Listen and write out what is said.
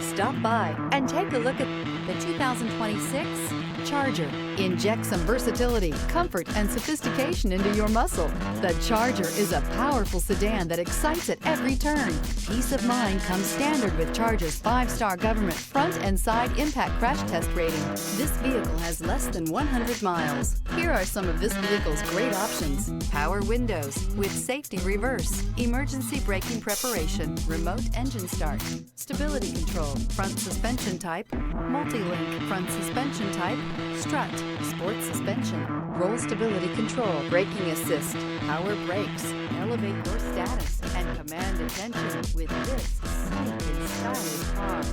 Stop by and take a look at the 2026 Charger. Inject some versatility, comfort, and sophistication into your muscle. The Charger is a powerful sedan that excites at every turn. Peace of mind comes standard with Charger's 5-star government front and side impact crash test rating. This vehicle has less than 100 miles. Here are some of this vehicle's great options: power windows with safety reverse, emergency braking preparation, remote engine start, stability control, front suspension type, multi-link front suspension type, strut, sports suspension, roll stability control, braking assist, power brakes. Elevate your status and command attention with this sleek and stylish car.